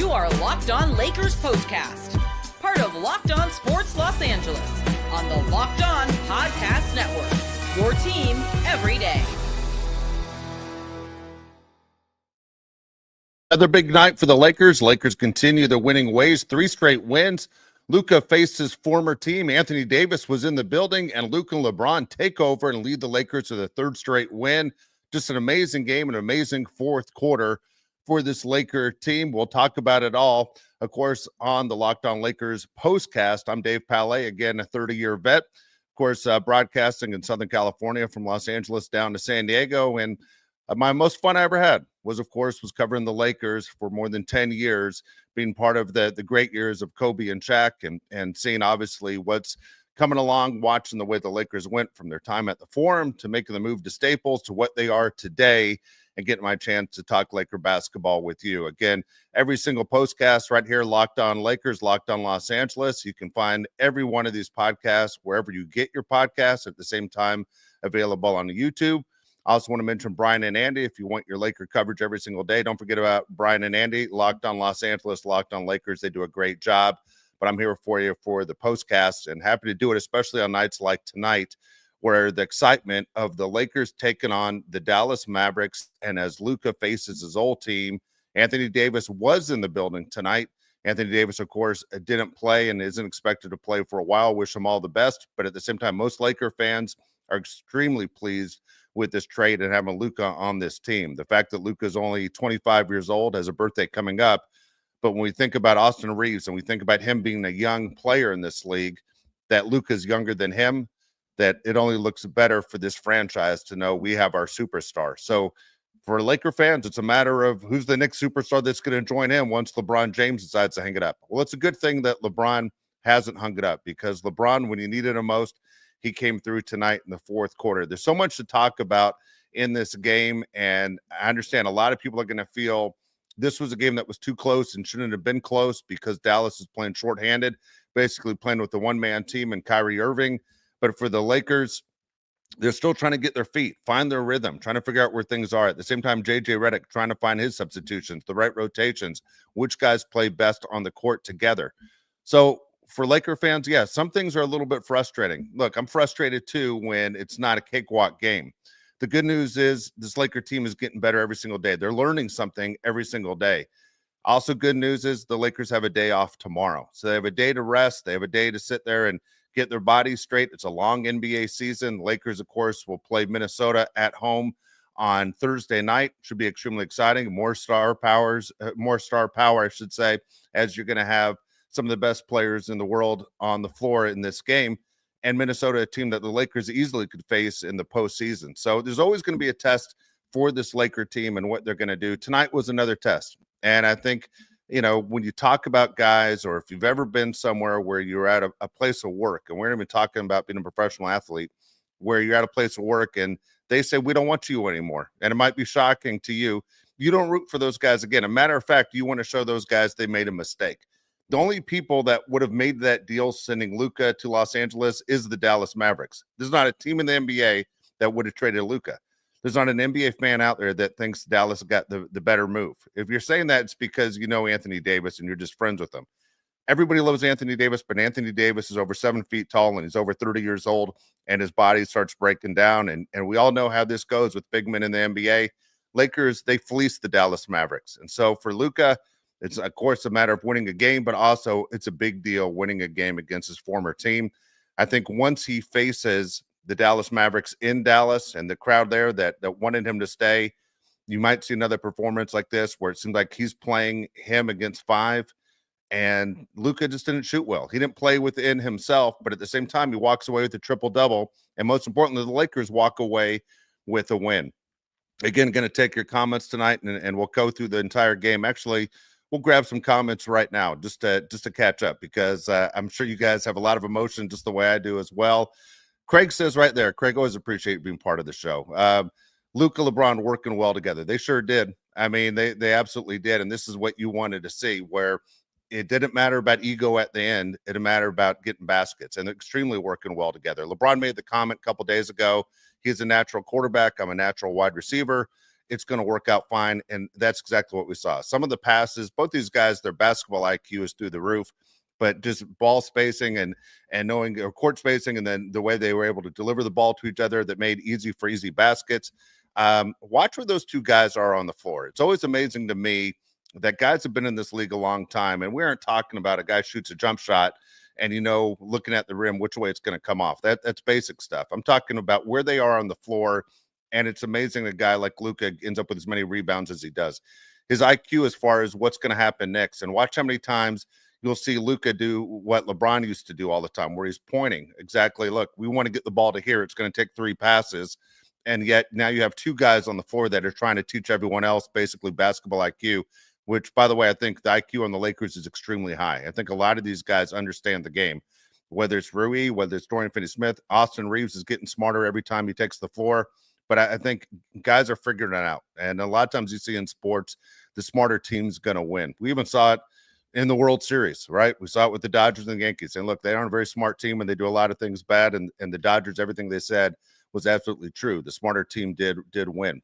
You are Locked On Lakers Postcast, part of Locked On Sports Los Angeles, on the Locked On Podcast Network, your team every day. Another big night for the Lakers. Lakers continue their winning ways, 3 straight wins. Luka faced his former team. Anthony Davis was in the building, and Luka and LeBron take over and lead the Lakers to the 3rd straight win. Just an amazing game, an amazing 4th quarter for this Laker team. We'll talk about it all, of course, on the Locked On Lakers postcast. I'm Dave Palet, again, a 30-year vet, of course, broadcasting in Southern California from Los Angeles down to San Diego. And my most fun I ever had was covering the Lakers for more than 10 years, being part of the great years of Kobe and Shaq, and seeing obviously what's coming along, watching the way the Lakers went from their time at the Forum to making the move to Staples to what they are today, and getting my chance to talk Laker basketball with you. Again, every single postcast right here, Locked On Lakers, Locked On Los Angeles. You can find every one of these podcasts wherever you get your podcasts, at the same time available on YouTube. I also want to mention Brian and Andy. If you want your Laker coverage every single day, don't forget about Brian and Andy, Locked On Los Angeles, Locked On Lakers. They do a great job, but I'm here for you for the postcast, and happy to do it, especially on nights like tonight, where the excitement of the Lakers taking on the Dallas Mavericks, and as Luka faces his old team. Anthony Davis was in the building tonight. Anthony Davis, of course, didn't play and isn't expected to play for a while. Wish him all the best, but at the same time, most Laker fans are extremely pleased with this trade and having Luka on this team. The fact that Luka is only 25 years old, has a birthday coming up, but when we think about Austin Reeves and we think about him being a young player in this league, that Luka is younger than him, that it only looks better for this franchise to know we have our superstar. So for Laker fans, it's a matter of who's the next superstar that's going to join in once LeBron James decides to hang it up. Well, it's a good thing that LeBron hasn't hung it up, because LeBron, when you needed him most, he came through tonight in the 4th quarter. There's so much to talk about in this game, and I understand a lot of people are going to feel this was a game that was too close and shouldn't have been close because Dallas is playing shorthanded, basically playing with the one-man team and Kyrie Irving. But for the Lakers, they're still trying to get their feet, find their rhythm, trying to figure out where things are. At the same time, J.J. Redick trying to find his substitutions, the right rotations, which guys play best on the court together. So for Laker fans, yeah, some things are a little bit frustrating. Look, I'm frustrated too when it's not a cakewalk game. The good news is this Laker team is getting better every single day. They're learning something every single day. Also, good news is the Lakers have a day off tomorrow. So they have a day to rest. They have a day to sit there and get their bodies straight. It's a long NBA season. Lakers, of course, will play Minnesota at home on Thursday night. Should be extremely exciting. More star power, I should say, as you're going to have some of the best players in the world on the floor in this game, and Minnesota, a team that the Lakers easily could face in the postseason. So there's always going to be a test for this Laker team and what they're going to do. Tonight was another test. And I think, you know, when you talk about guys, or if you've ever been somewhere where you're at a place of work, and we're not even talking about being a professional athlete, where you're at a place of work and they say, we don't want you anymore. And it might be shocking to you. You don't root for those guys again. As a matter of fact, you want to show those guys they made a mistake. The only people that would have made that deal sending Luka to Los Angeles is the Dallas Mavericks. There's not a team in the NBA that would have traded Luka. There's not an NBA fan out there that thinks Dallas got the better move. If you're saying that, it's because you know Anthony Davis and you're just friends with him. Everybody loves Anthony Davis, but Anthony Davis is over 7 feet tall and he's over 30 years old, and his body starts breaking down. And we all know how this goes with big men in the NBA. Lakers, they fleeced the Dallas Mavericks. And so for Luka, it's, of course, a matter of winning a game, but also it's a big deal winning a game against his former team. I think once he faces the Dallas Mavericks in Dallas and the crowd there that wanted him to stay, you might see another performance like this where it seems like he's playing him against 5, and Luka just didn't shoot well. He didn't play within himself, but at the same time, he walks away with a triple-double, and most importantly, the Lakers walk away with a win. Again, going to take your comments tonight, and we'll go through the entire game. Actually, we'll grab some comments right now just to catch up, because I'm sure you guys have a lot of emotion just the way I do as well. Craig says right there, Craig, always appreciate being part of the show. Luka, LeBron working well together. They sure did. I mean, they absolutely did. And this is what you wanted to see, where it didn't matter about ego at the end. It didn't matter about getting baskets, and they're extremely working well together. LeBron made the comment a couple days ago, he's a natural quarterback. I'm a natural wide receiver. it's going to work out fine. And that's exactly what we saw. Some of the passes, both these guys, their basketball IQ is through the roof, but just ball spacing and knowing court spacing, and then the way they were able to deliver the ball to each other that made easy baskets. Watch where those two guys are on the floor. It's always amazing to me that guys have been in this league a long time, and we aren't talking about a guy shoots a jump shot and, looking at the rim, which way it's going to come off. That's basic stuff. I'm talking about where they are on the floor, and it's amazing a guy like Luka ends up with as many rebounds as he does. His IQ as far as what's going to happen next, and watch how many times you'll see Luka do what LeBron used to do all the time, where he's pointing exactly, look, we want to get the ball to here. It's going to take 3 passes. And yet now you have 2 guys on the floor that are trying to teach everyone else basically basketball IQ, which, by the way, I think the IQ on the Lakers is extremely high. I think a lot of these guys understand the game, whether it's Rui, whether it's Dorian Finney-Smith. Austin Reeves is getting smarter every time he takes the floor. But I think guys are figuring it out. And a lot of times you see in sports, the smarter team's going to win. We even saw it in the World Series, right? We saw it with the Dodgers and the Yankees. And look, they aren't a very smart team, and they do a lot of things bad. And the Dodgers, everything they said was absolutely true. The smarter team did win.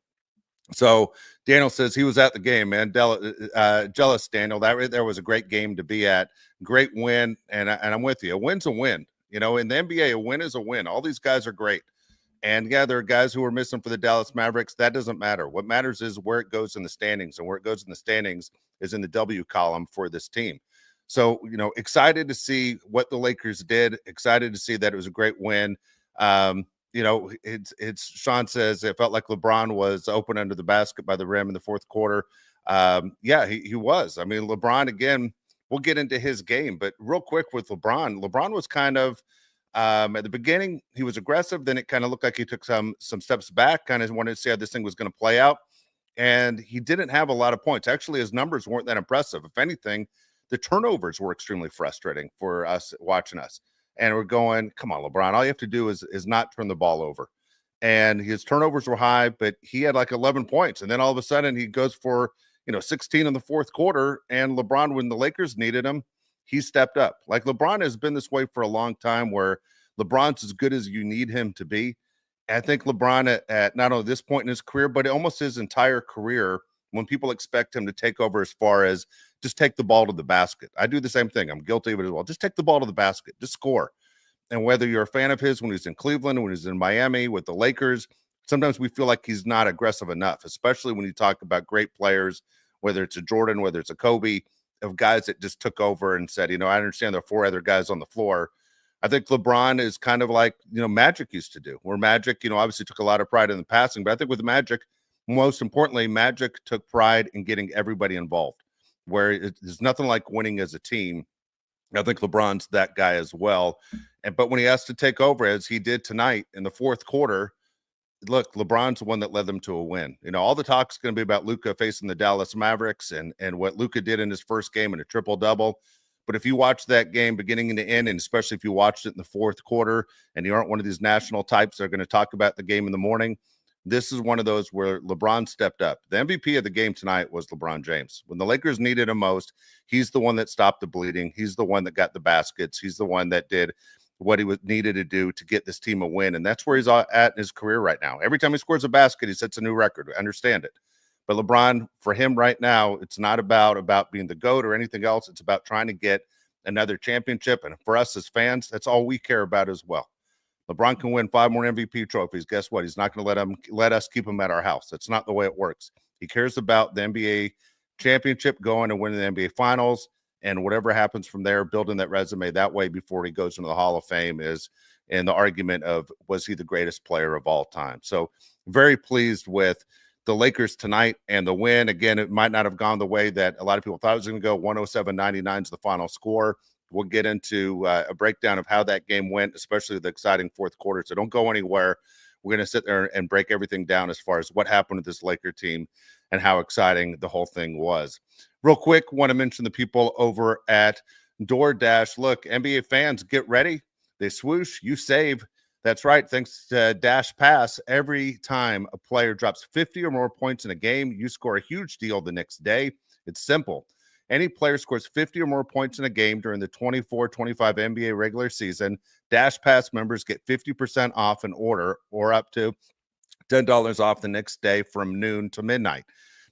So Daniel says he was at the game, man. Jealous, Daniel. That right there was a great game to be at. Great win, and I'm with you. A win's a win. In the NBA, a win is a win. All these guys are great. And, yeah, there are guys who are missing for the Dallas Mavericks. That doesn't matter. What matters is where it goes in the standings, and where it goes in the standings is in the W column for this team. So, excited to see what the Lakers did, excited to see that it was a great win. It's Sean says it felt like LeBron was open under the basket by the rim in the fourth quarter. Yeah, he was. I mean, LeBron, again, we'll get into his game, but real quick with LeBron was kind of, at the beginning, he was aggressive. Then it kind of looked like he took some steps back, kind of wanted to see how this thing was going to play out. And he didn't have a lot of points. Actually, his numbers weren't that impressive. If anything, the turnovers were extremely frustrating for us watching us. And we're going, come on, LeBron, all you have to do is not turn the ball over. And his turnovers were high, but he had like 11 points. And then all of a sudden he goes for, 16 in the fourth quarter. And LeBron, when the Lakers needed him, he stepped up. Like, LeBron has been this way for a long time, where LeBron's as good as you need him to be. I think LeBron at not only this point in his career, but almost his entire career, when people expect him to take over as far as just take the ball to the basket. I do the same thing. I'm guilty of it as well. Just take the ball to the basket. Just score. And whether you're a fan of his when he's in Cleveland, when he's in Miami with the Lakers, sometimes we feel like he's not aggressive enough, especially when you talk about great players, whether it's a Jordan, whether it's a Kobe, of guys that just took over and said, I understand there are 4 other guys on the floor. I think LeBron is kind of like, Magic used to do, where Magic, obviously took a lot of pride in the passing. But I think with Magic, most importantly, Magic took pride in getting everybody involved, where there's nothing like winning as a team. I think LeBron's that guy as well. But when he has to take over, as he did tonight in the fourth quarter, look, LeBron's the one that led them to a win. All the talk's going to be about Luka facing the Dallas Mavericks and what Luka did in his first game in a triple-double. But if you watch that game beginning to end, and especially if you watched it in the fourth quarter, and you aren't one of these national types that are going to talk about the game in the morning, this is one of those where LeBron stepped up. The MVP of the game tonight was LeBron James. When the Lakers needed him most, he's the one that stopped the bleeding. He's the one that got the baskets. He's the one that did what he needed to do to get this team a win. And that's where he's at in his career right now. Every time he scores a basket, he sets a new record. I understand it. But LeBron, for him right now, it's not about being the GOAT or anything else. It's about trying to get another championship. And for us as fans, that's all we care about as well. LeBron can win 5 more MVP trophies. Guess what? He's not going to let us keep him at our house. That's not the way it works. He cares about the NBA championship, going and winning the NBA finals, and whatever happens from there, building that resume that way before he goes into the Hall of Fame is in the argument of, was he the greatest player of all time? So very pleased with the Lakers tonight and the win. Again, it might not have gone the way that a lot of people thought it was going to go. 107-99 is the final score. We'll get into a breakdown of how that game went, especially the exciting fourth quarter. So don't go anywhere. We're going to sit there and break everything down as far as what happened with this Laker team and how exciting the whole thing was. Real quick, want to mention the people over at DoorDash. Look, NBA fans, get ready. They swoosh, you save. That's right. Thanks to DashPass, every time a player drops 50 or more points in a game, you score a huge deal the next day. It's simple. Any player scores 50 or more points in a game during the 24-25 NBA regular season, DashPass members get 50% off an order or up to $10 off the next day from noon to midnight.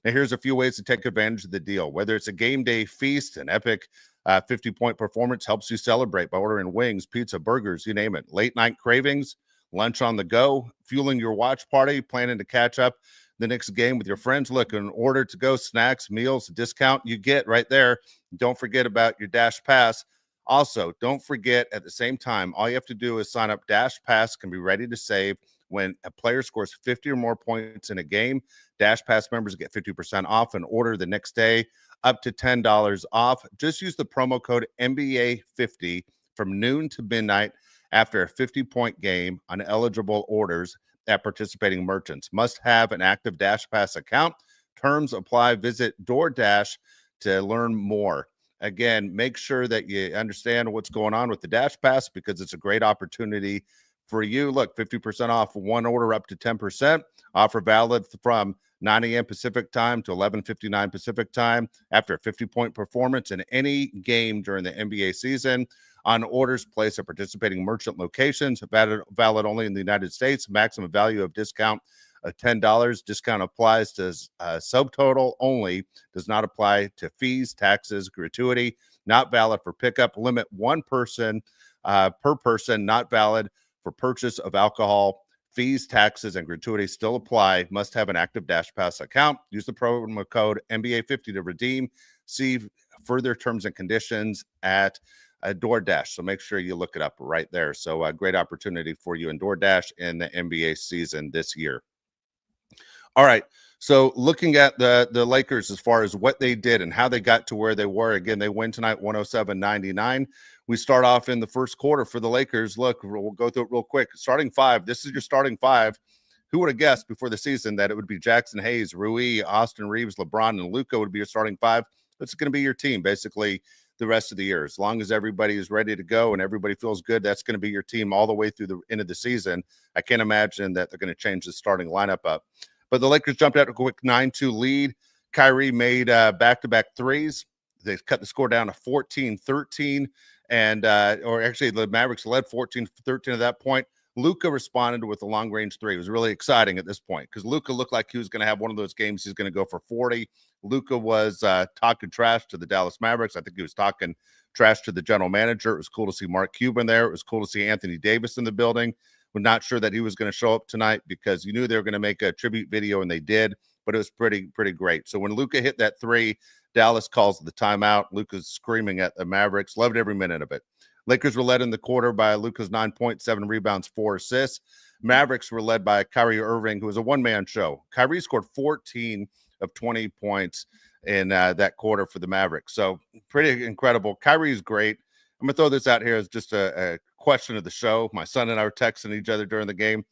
Now, here's a few ways to take advantage of the deal. Whether it's a game day feast, an epic 50-point performance helps you celebrate by ordering wings, pizza, burgers, you name it. Late night cravings, lunch on the go, fueling your watch party, planning to catch up the next game with your friends. Look, in order to go, snacks, meals, discount you get right there. Don't forget about your DashPass. Also, don't forget at the same time, all you have to do is sign up. DashPass can be ready to save when a player scores 50 or more points in a game. DashPass members get 50% off and order the next day, up to $10 off. Just use the promo code NBA50 from noon to midnight after a 50-point game on eligible orders at participating merchants. Must have an active DashPass account. Terms apply. Visit DoorDash to learn more. Again, make sure that you understand what's going on with the DashPass because it's a great opportunity for you. Look, 50% off one order up to 10%. Offer valid from 9 a.m. Pacific time to 11:59 Pacific time after a 50-point performance in any game during the NBA season. On orders placed at participating merchant locations, valid only in the United States. Maximum value of discount of $10. Discount applies to subtotal only. Does not apply to fees, taxes, gratuity. Not valid for pickup. Limit one person per person. Not valid for purchase of alcohol. Fees, taxes, and gratuity still apply. Must have an active DashPass account. Use the promo code NBA50 to redeem. See further terms and conditions at DoorDash. So make sure you look it up right there. So a great opportunity for you in DoorDash in the NBA season this year. All right. So looking at the Lakers as far as what they did and how they got to where they were, again, they win tonight 107-99. We start off in the first quarter for the Lakers. Look, we'll go through it real quick. Starting five. This is your starting five. Who would have guessed before the season that it would be Jackson Hayes, Rui, Austin Reeves, LeBron, and Luka would be your starting five? It's going to be your team basically the rest of the year. As long as everybody is ready to go and everybody feels good, that's going to be your team all the way through the end of the season. I can't imagine that they're going to change the starting lineup up. But the Lakers jumped out to a quick 9-2 lead. Kyrie made back-to-back threes. They cut the score down to 14-13. And or actually, the Mavericks led 14-13 at that point. Luka responded with a long-range three. It was really exciting at this point because Luka looked like he was going to have one of those games. He's going to go for 40. Luka was talking trash to the Dallas Mavericks. I think he was talking trash to the general manager. It was cool to see Mark Cuban there. It was cool to see Anthony Davis in the building. We're not sure that he was going to show up tonight because you knew they were going to make a tribute video, and they did. But it was pretty great. So when Luka hit that three, Dallas calls the timeout. Luka's screaming at the Mavericks. Loved every minute of it. Lakers were led in the quarter by Luka's 9 points, 7 rebounds, 4 assists. Mavericks were led by Kyrie Irving, who was a one-man show. Kyrie scored 14 of 20 points in that quarter for the Mavericks. So pretty incredible. Kyrie's great. I'm going to throw this out here as just a question of the show. My son and I were texting each other during the game.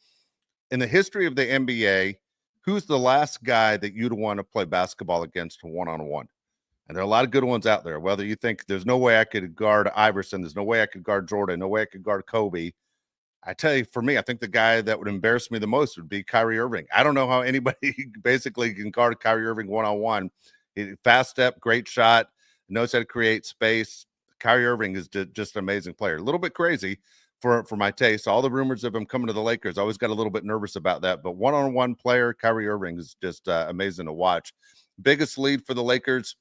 In the history of the NBA, who's the last guy that you'd want to play basketball against one-on-one? And there are a lot of good ones out there. Whether you think there's no way I could guard Iverson, there's no way I could guard Jordan, no way I could guard Kobe. I tell you, for me, I think the guy that would embarrass me the most would be Kyrie Irving. I don't know how anybody basically can guard Kyrie Irving one-on-one. Fast step, great shot, knows how to create space. Kyrie Irving is just an amazing player. A little bit crazy for my taste. All the rumors of him coming to the Lakers, I always got a little bit nervous about that. But one-on-one player, Kyrie Irving is just amazing to watch. Biggest lead for the Lakers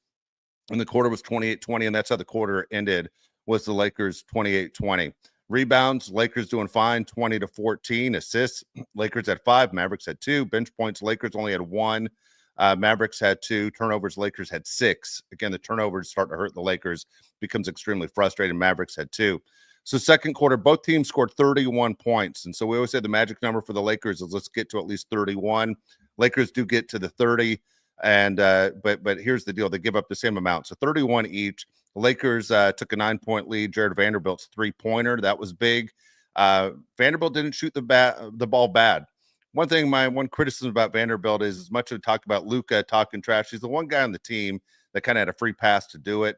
in the quarter was 28-20, and that's how the quarter ended, was the Lakers 28-20. Rebounds, Lakers doing fine, 20-14. Assists, Lakers had 5, Mavericks had 2. Bench points, Lakers only had 1. Mavericks had 2. Turnovers, Lakers had 6. Again, the turnovers start to hurt the Lakers. Becomes extremely frustrating. Mavericks had 2. So second quarter, both teams scored 31 points. And so we always say the magic number for the Lakers is let's get to at least 31. Lakers do get to the 30. And but here's the deal. They give up the same amount. So 31 each. The Lakers took a 9-point lead. Jared Vanderbilt's 3-pointer. That was big. Vanderbilt didn't shoot the ball bad. One criticism about Vanderbilt is as much as we talk about Luka talking trash, he's the one guy on the team that kind of had a free pass to do it.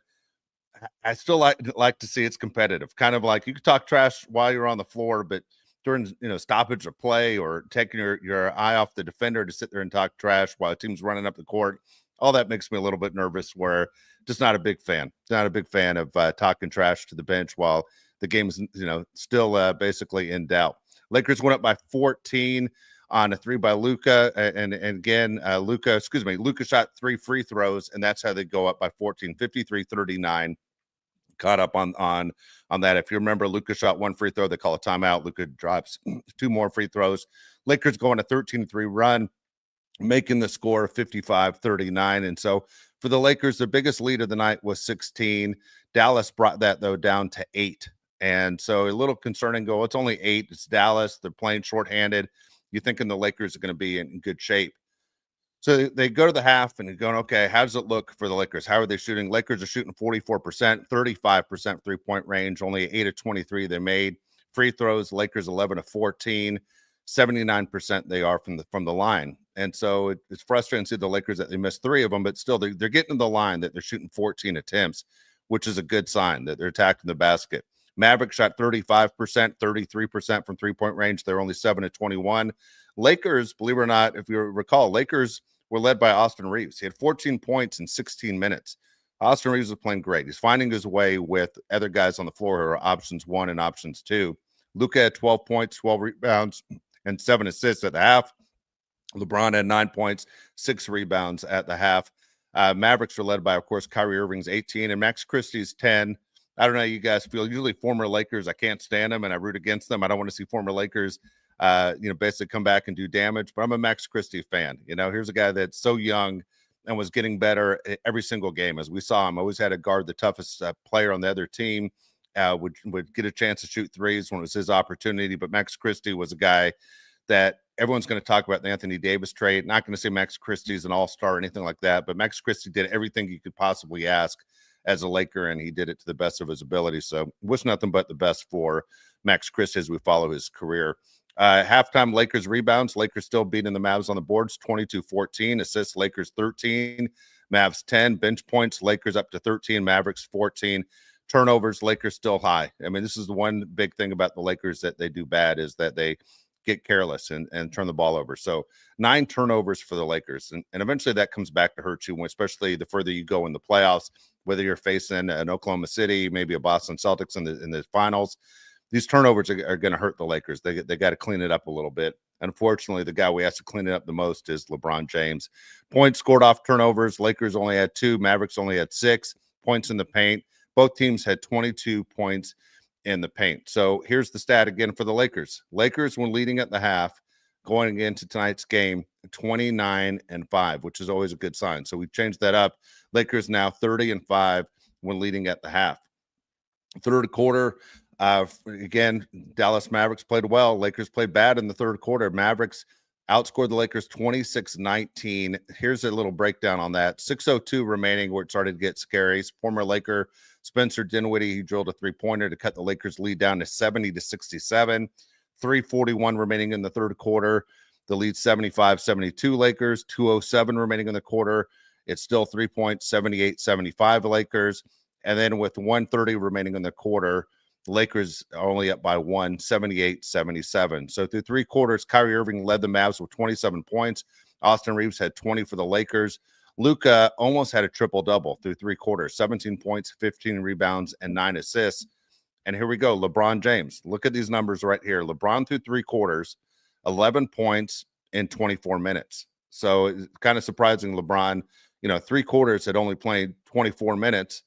I still like to see it's competitive. Kind of like you can talk trash while you're on the floor, but during stoppage of play or taking your eye off the defender to sit there and talk trash while the team's running up the court, all that makes me a little bit nervous. Where just not a big fan. Not a big fan of talking trash to the bench while the game is still basically in doubt. Lakers went up by 14 on a 3 by Luka. And again, Luka shot 3 free throws, and that's how they go up by 14, 53-39. Caught up on that. If you remember, Luka shot 1 free throw. They call a timeout. Luka drops 2 more free throws. Lakers go on a 13-3 run, making the score 55-39. And so for the Lakers, the biggest lead of the night was 16. Dallas brought that, though, down to 8. And so a little concerning goal. It's only 8. It's Dallas. They're playing shorthanded. You're thinking the Lakers are going to be in good shape. So they go to the half and you're going, okay, how does it look for the Lakers? How are they shooting? Lakers are shooting 44%, 35% three-point range, only 8 of 23 they made. Free throws, Lakers 11 of 14, 79% they are from the line. And so it's frustrating to see the Lakers that they missed 3 of them, but still they're getting to the line that they're shooting 14 attempts, which is a good sign that they're attacking the basket. Mavericks shot 35%, 33% from three-point range. They're only 7 of 21. Lakers, believe it or not, if you recall, Lakers were led by Austin Reeves. He had 14 points in 16 minutes. Austin Reeves is playing great. He's finding his way with other guys on the floor who are options 1 and options 2. Luka had 12 points, 12 rebounds, and 7 assists at the half. LeBron had 9 points, 6 rebounds at the half. Mavericks were led by, of course, Kyrie Irving's 18 and Max Christie's 10. I don't know how you guys feel. Usually former Lakers, I can't stand them and I root against them. I don't want to see former Lakers basically come back and do damage, but I'm a Max Christie fan. Here's a guy that's so young and was getting better every single game. As we saw him, always had to guard the toughest player on the other team, would get a chance to shoot threes when it was his opportunity. But Max Christie was a guy that everyone's going to talk about the Anthony Davis trade. Not going to say Max Christie's an all-star or anything like that, but Max Christie did everything you could possibly ask as a Laker, and he did it to the best of his ability. So wish nothing but the best for Max Christie as we follow his career. Halftime Lakers rebounds. Lakers still beating the Mavs on the boards, 22-14. Assists, Lakers 13. Mavs 10. Bench points, Lakers up to 13. Mavericks 14. Turnovers, Lakers still high. I mean, this is the one big thing about the Lakers that they do bad is that they get careless and turn the ball over. So 9 turnovers for the Lakers. And eventually that comes back to hurt you, especially the further you go in the playoffs, whether you're facing an Oklahoma City, maybe a Boston Celtics in the finals. These turnovers are going to hurt the Lakers. They got to clean it up a little bit. Unfortunately, the guy we have to clean it up the most is LeBron James. Points scored off turnovers. Lakers only had 2. Mavericks only had 6 points in the paint. Both teams had 22 points in the paint. So here's the stat again for the Lakers. Lakers, when leading at the half, going into tonight's game, 29-5, which is always a good sign. So we changed that up. Lakers now 30-5 when leading at the half. Third quarter, again, Dallas Mavericks played well. Lakers played bad in the third quarter. Mavericks outscored the Lakers 26-19. Here's a little breakdown on that. 6:02 remaining where it started to get scary. Former Laker Spencer Dinwiddie, he drilled a three-pointer to cut the Lakers lead down to 70-67. 3:41 remaining in the third quarter. The lead 75-72 Lakers. 2:07 remaining in the quarter. It's still 3 points, 78-75 Lakers. And then with 1:30 remaining in the quarter, the Lakers are only up by 1, 78-77. So through 3 quarters, Kyrie Irving led the Mavs with 27 points. Austin Reeves had 20 for the Lakers. Luka almost had a triple-double through 3 quarters, 17 points, 15 rebounds, and 9 assists. And here we go, LeBron James. Look at these numbers right here. LeBron through 3 quarters, 11 points in 24 minutes. So it's kind of surprising LeBron, 3 quarters had only played 24 minutes,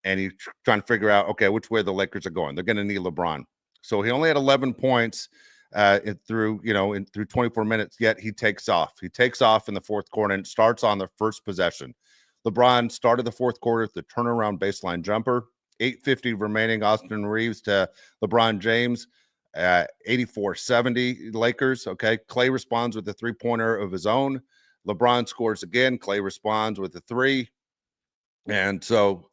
and he's trying to figure out, okay, which way the Lakers are going. They're going to need LeBron. So he only had 11 points through 24 minutes, yet he takes off. He takes off in the fourth quarter and starts on the first possession. LeBron started the fourth quarter with the turnaround baseline jumper. 8:50 remaining, Austin Reeves to LeBron James, 84-70 Lakers. Okay, Klay responds with a three-pointer of his own. LeBron scores again. Klay responds with a 3. And so,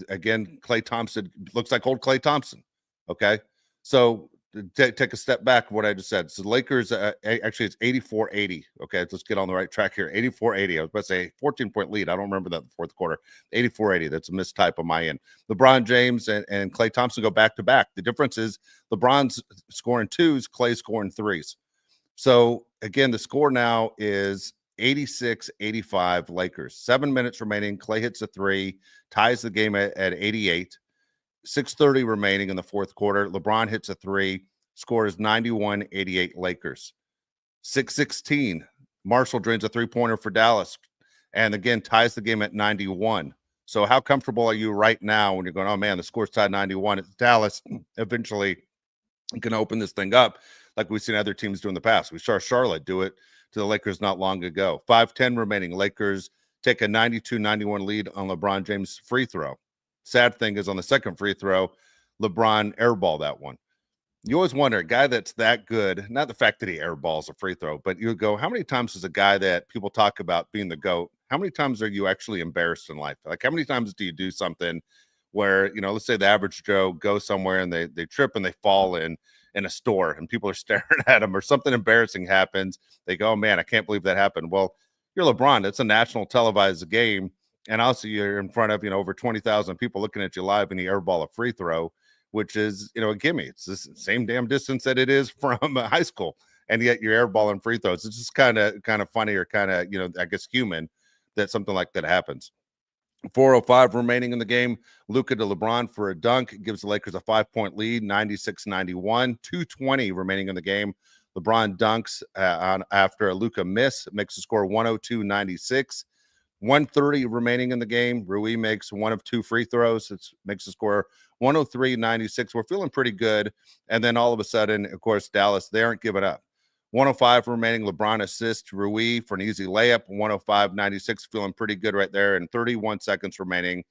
again, Klay Thompson looks like old Klay Thompson. Okay, so take a step back from what I just said. So Lakers, actually, it's 84-80. Okay, let's get on the right track here. 84-80. I was about to say 14-point lead. I don't remember that in the fourth quarter. 84-80. That's a mistype on my end. LeBron James and Klay Thompson go back to back. The difference is LeBron's scoring 2s, Klay scoring 3s. So again, the score now is 86-85 Lakers. 7 minutes remaining. Klay hits a 3, ties the game at 88. 6:30 remaining in the fourth quarter. LeBron hits a 3, scores 91-88 Lakers. 6:16, Marshall drains a three-pointer for Dallas, and again ties the game at 91. So how comfortable are you right now when you're going, oh man, the score's tied 91? It's Dallas eventually going to open this thing up like we've seen other teams do in the past. We saw Charlotte do it to the Lakers not long ago. 5:10 remaining. Lakers take a 92-91 lead on LeBron James' free throw. Sad thing is on the second free throw, LeBron airballed that one. You always wonder, a guy that's that good, not the fact that he airballs a free throw, but you go, how many times is a guy that people talk about being the GOAT, how many times are you actually embarrassed in life? Like, how many times do you do something where, let's say the average Joe goes somewhere and they trip and they fall in a store and people are staring at them, or something embarrassing happens. They go, oh, man, I can't believe that happened. Well, you're LeBron. It's a national televised game. And also you're in front of, over 20,000 people looking at you live, and you airball a free throw, which is, a gimme. It's the same damn distance that it is from high school. And yet you're airballing free throws. It's just kind of funny, or kind of, I guess human, that something like that happens. 4:05 remaining in the game. Luka to LeBron for a dunk. It gives the Lakers a 5-point lead, 96-91. 2:20 remaining in the game. LeBron dunks on after a Luka miss. It makes the score 102-96. 1:30 remaining in the game. Reeves makes one of two free throws. It makes the score 103-96. We're feeling pretty good. And then all of a sudden, of course, Dallas, they aren't giving up. 1:05 remaining. LeBron assists Reeves for an easy layup. 105-96, feeling pretty good right there. And 31 seconds remaining.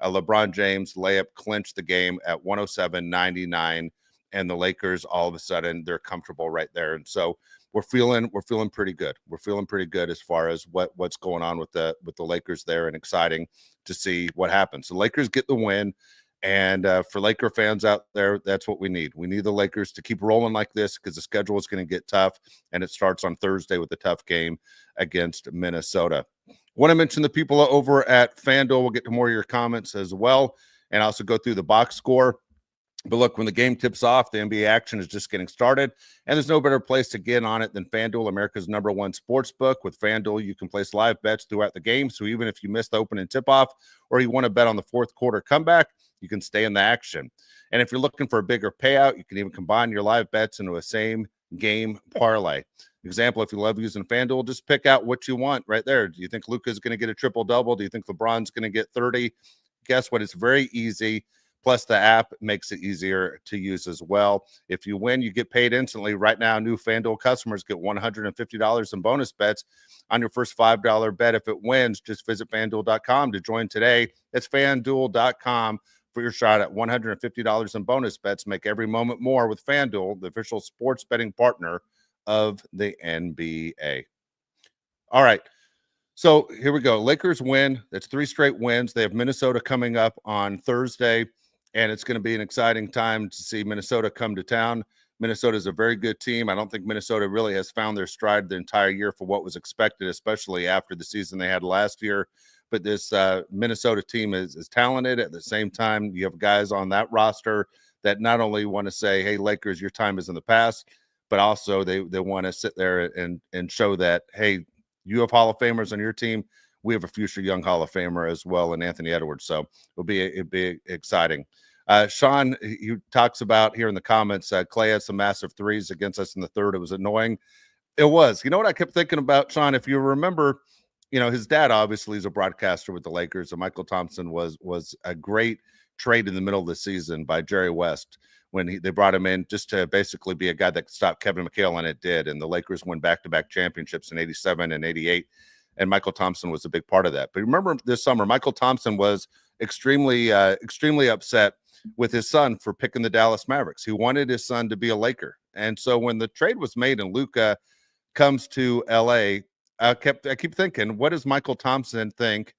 LeBron James layup clinched the game at 107-99. And the Lakers, all of a sudden, they're comfortable right there. And so we're feeling pretty good. We're feeling pretty good as far as what's going on with the Lakers there, and exciting to see what happens. The Lakers get the win. And for Laker fans out there, that's what we need. We need the Lakers to keep rolling like this, because the schedule is going to get tough, and it starts on Thursday with a tough game against Minnesota. Want to mention the people over at FanDuel. We'll get to more of your comments as well, and also go through the box score. But look, when the game tips off, the NBA action is just getting started, and there's no better place to get on it than FanDuel, America's #1 sports book. With FanDuel, you can place live bets throughout the game, so even if you miss the opening tip-off, or you want to bet on the fourth quarter comeback, you can stay in the action. And if you're looking for a bigger payout, you can even combine your live bets into a same-game parlay. Example, if you love using FanDuel, just pick out what you want right there. Do you think Luka's going to get a triple-double? Do you think LeBron's going to get 30? Guess what? It's very easy. Plus, the app makes it easier to use as well. If you win, you get paid instantly. Right now, new FanDuel customers get $150 in bonus bets on your first $5 bet. If it wins, just visit FanDuel.com to join today. That's FanDuel.com for your shot at $150 in bonus bets. Make every moment more with FanDuel, the official sports betting partner of the NBA. All right. So here we go. Lakers win. That's 3 straight wins. They have Minnesota coming up on Thursday, and it's going to be an exciting time to see Minnesota come to town. Minnesota is a very good team. I don't think Minnesota really has found their stride the entire year for what was expected, especially after the season they had last year. But this Minnesota team is talented. At the same time, you have guys on that roster that not only want to say, hey, Lakers, your time is in the past, but also they want to sit there and show that, hey, you have Hall of Famers on your team. We have a future young Hall of Famer as well in Anthony Edwards. So it'll be exciting. Sean, he talks about here in the comments, Klay had some massive threes against us in the third. It was annoying. It was. You know what I kept thinking about, Sean? If you remember, his dad obviously is a broadcaster with the Lakers, and Michael Thompson was a great trade in the middle of the season by Jerry West when they brought him in just to basically be a guy that could stop Kevin McHale, and it did. And the Lakers won back-to-back championships in 87 and 88, and Michael Thompson was a big part of that. But remember this summer, Michael Thompson was extremely upset with his son for picking the Dallas Mavericks. He wanted his son to be a Laker. And so when the trade was made and Luka comes to LA, I keep thinking, what does Michael Thompson think?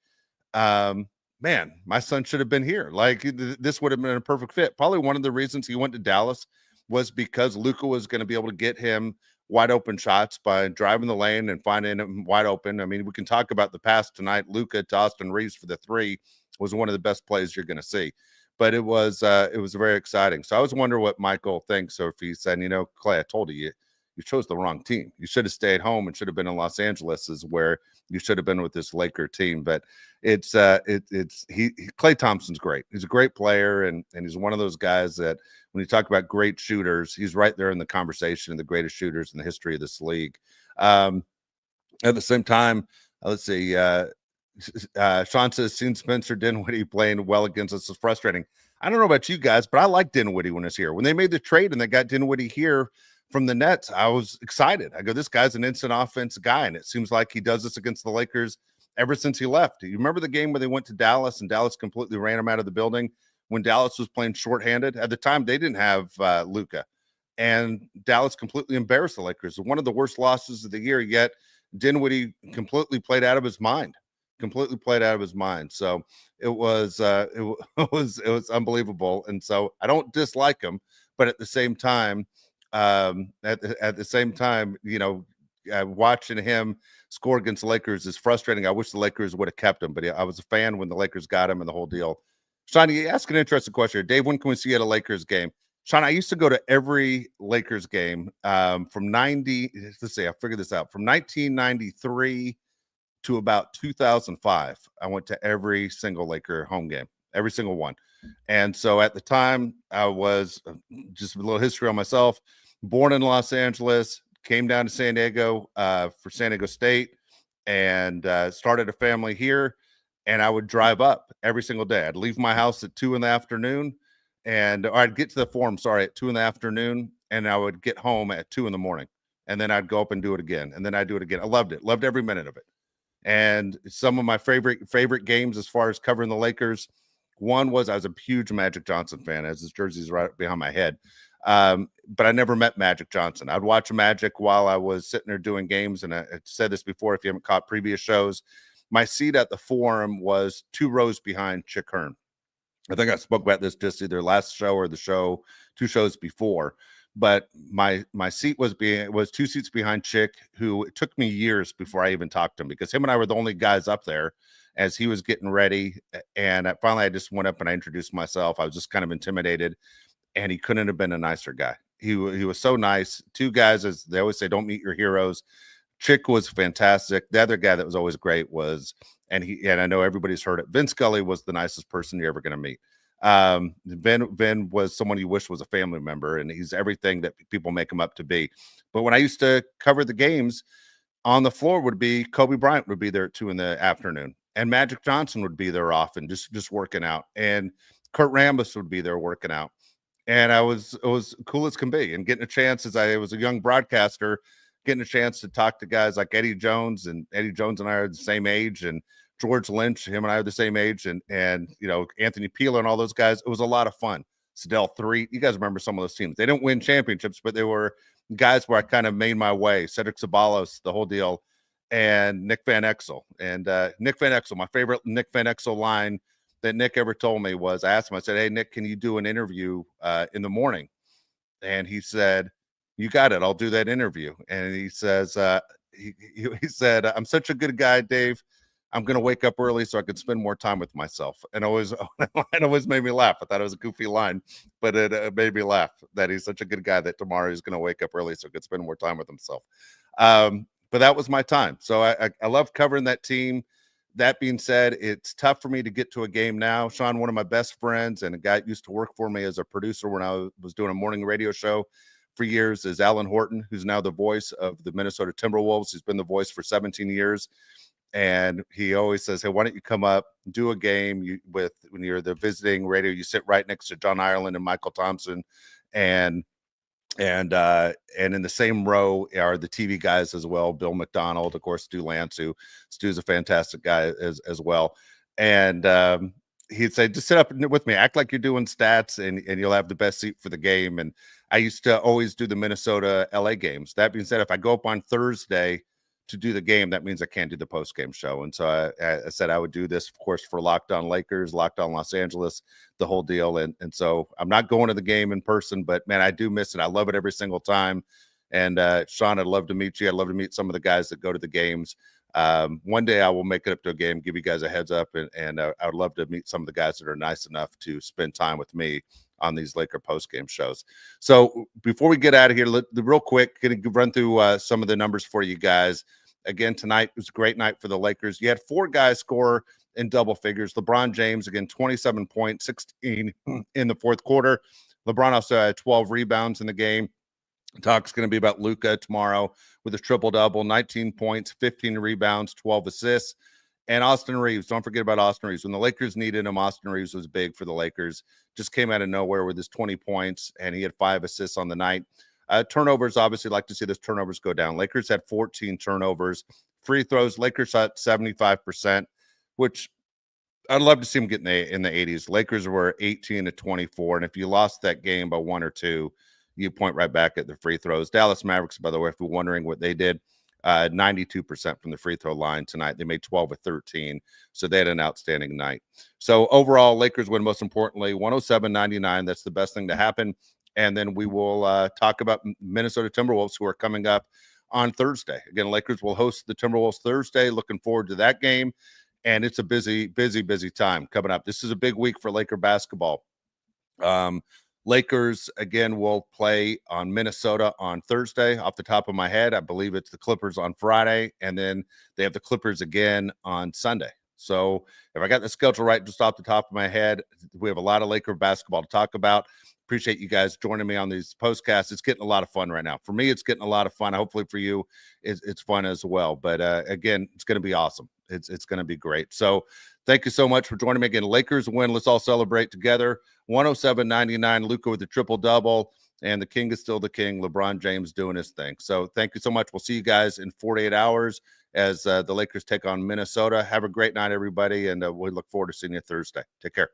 Man, my son should have been here. Like, this would have been a perfect fit. Probably one of the reasons he went to Dallas was because Luka was going to be able to get him wide open shots by driving the lane and finding him wide open. I mean, we can talk about the pass tonight. Luka to Austin Reeves for the 3 was one of the best plays you're going to see. But it was very exciting. So I was wondering what Michael thinks, or if he said, Klay, I told you, you chose the wrong team. You should have stayed home and should have been in Los Angeles, is where you should have been with this Laker team. But Klay Thompson's great. He's a great player, and he's one of those guys that when you talk about great shooters, he's right there in the conversation of the greatest shooters in the history of this league. At the same time, let's see. Sean says, seen Spencer Dinwiddie playing well against us is frustrating. I don't know about you guys, but I like Dinwiddie when he's here. When they made the trade and they got Dinwiddie here from the Nets, I was excited. I go, this guy's an instant offense guy, and it seems like he does this against the Lakers ever since he left. You remember the game where they went to Dallas and Dallas completely ran him out of the building when Dallas was playing shorthanded? At the time, they didn't have Luka, and Dallas completely embarrassed the Lakers. One of the worst losses of the year, yet Dinwiddie completely played out of his mind. So it was unbelievable. And so I don't dislike him, but at the same time, watching him score against the Lakers is frustrating. I wish the Lakers would have kept him, but I was a fan when the Lakers got him and the whole deal. Sean, you ask an interesting question here. Dave, when can we see you at a Lakers game? Sean, I used to go to every Lakers game from 1993 to about 2005. I went to every single Laker home game, every single one. And so at the time, I was just a little history on myself, born in Los Angeles, came down to San Diego for San Diego State, and started a family here. And I would drive up every single day. I'd leave my house at 2 p.m. or I'd get to the Forum, at 2 p.m, and I would get home at 2 a.m. And then I'd go up and do it again. And then I'd do it again. I loved it. Loved every minute of it. And some of my favorite games as far as covering the Lakers, one was I was a huge Magic Johnson fan, as his jersey's right behind my head. But I never met Magic Johnson. I'd watch Magic while I was sitting there doing games. And I said this before, if you haven't caught previous shows, my seat at the Forum was 2 rows behind Chick Hearn. I think I spoke about this just either last show or the show 2 shows before. But my seat was 2 seats behind Chick, who it took me years before I even talked to him, because him and I were the only guys up there as he was getting ready. And finally, I just went up and I introduced myself. I was just kind of intimidated, and he couldn't have been a nicer guy. He was so nice. 2 guys, as they always say, don't meet your heroes. Chick was fantastic. The other guy that was always great was, and I know everybody's heard it, Vin Scully was the nicest person you're ever going to meet. Vin was someone you wish was a family member, and he's everything that people make him up to be. But when I used to cover the games, on the floor would be Kobe Bryant would be there at 2 p.m, and Magic Johnson would be there often, just working out, and Kurt Rambis would be there working out. And it was cool as can be, and getting a chance as I was a young broadcaster, getting a chance to talk to guys like Eddie Jones, and Eddie Jones and I are the same age, and George Lynch, him and I are the same age, and Anthony Peeler and all those guys. It was a lot of fun. Sedell Three, you guys remember some of those teams. They didn't win championships, but they were guys where I kind of made my way. Cedric Ceballos, the whole deal, and Nick Van Exel. And Nick Van Exel, my favorite Nick Van Exel line that Nick ever told me was, I asked him, I said, hey, Nick, can you do an interview in the morning? And he said, you got it. I'll do that interview. And he says, he said, I'm such a good guy, Dave. I'm going to wake up early so I can spend more time with myself. And it always made me laugh. I thought it was a goofy line, but it made me laugh that he's such a good guy that tomorrow he's going to wake up early so he can spend more time with himself. But that was my time. So I love covering that team. That being said, it's tough for me to get to a game now. Sean, one of my best friends and a guy that used to work for me as a producer when I was doing a morning radio show for years, is Alan Horton, who's now the voice of the Minnesota Timberwolves. He's been the voice for 17 years. And he always says, hey, why don't you come up, do a game when you're the visiting radio, you sit right next to John Ireland and Michael Thompson, and in the same row are the TV guys as well, Bill McDonald, of course, Stu Lance, Stu's a fantastic guy as well. And he'd say, just sit up with me, act like you're doing stats, and you'll have the best seat for the game. And I used to always do the Minnesota LA games. That being said, if I go up on Thursday to do the game, that means I can't do the post-game show. And so I said I would do this, of course, for Locked On Lakers, Locked On Los Angeles, the whole deal. And so I'm not going to the game in person, but man, I do miss it. I love it every single time. And Sean, I'd love to meet you. I'd love to meet some of the guys that go to the games. One day I will make it up to a game, give you guys a heads up, and I would love to meet some of the guys that are nice enough to spend time with me on these Laker postgame shows. So before we get out of here, real quick, going to run through some of the numbers for you guys. Again, tonight was a great night for the Lakers. You had 4 guys score in double figures. LeBron James, again, 27 points, 16 in the fourth quarter. LeBron also had 12 rebounds in the game. Talk's going to be about Luka tomorrow with a triple-double, 19 points, 15 rebounds, 12 assists. And Austin Reeves, don't forget about Austin Reeves. When the Lakers needed him, Austin Reeves was big for the Lakers. Just came out of nowhere with his 20 points, and he had 5 assists on the night. Turnovers, obviously, like to see those turnovers go down. Lakers had 14 turnovers. Free throws, Lakers shot 75%, which I'd love to see them get in the 80s. Lakers were 18-24, and if you lost that game by 1 or 2, you point right back at the free throws. Dallas Mavericks, by the way, if you're wondering what they did, 92% from the free throw line tonight. They made 12 of 13, so they had an outstanding night. So overall, Lakers win, most importantly, 107-99. That's the best thing to happen. And then we will talk about Minnesota Timberwolves, who are coming up on Thursday. Again, Lakers will host the Timberwolves Thursday. Looking forward to that game. And it's a busy time coming up. This is a big week for Laker basketball. Lakers, again, will play on Minnesota on Thursday. Off the top of my head, I believe it's the Clippers on Friday, and then they have the Clippers again on Sunday. So if I got the schedule right just off the top of my head, we have a lot of Laker basketball to talk about. Appreciate you guys joining me on these postcasts. It's getting a lot of fun right now. For me, it's getting a lot of fun. Hopefully for you, it's fun as well. But again, it's going to be awesome. It's going to be great. So thank you so much for joining me again. Lakers win. Let's all celebrate together. 107-99. Luka with the triple-double. And the king is still the king. LeBron James doing his thing. So thank you so much. We'll see you guys in 48 hours as the Lakers take on Minnesota. Have a great night, everybody. And we look forward to seeing you Thursday. Take care.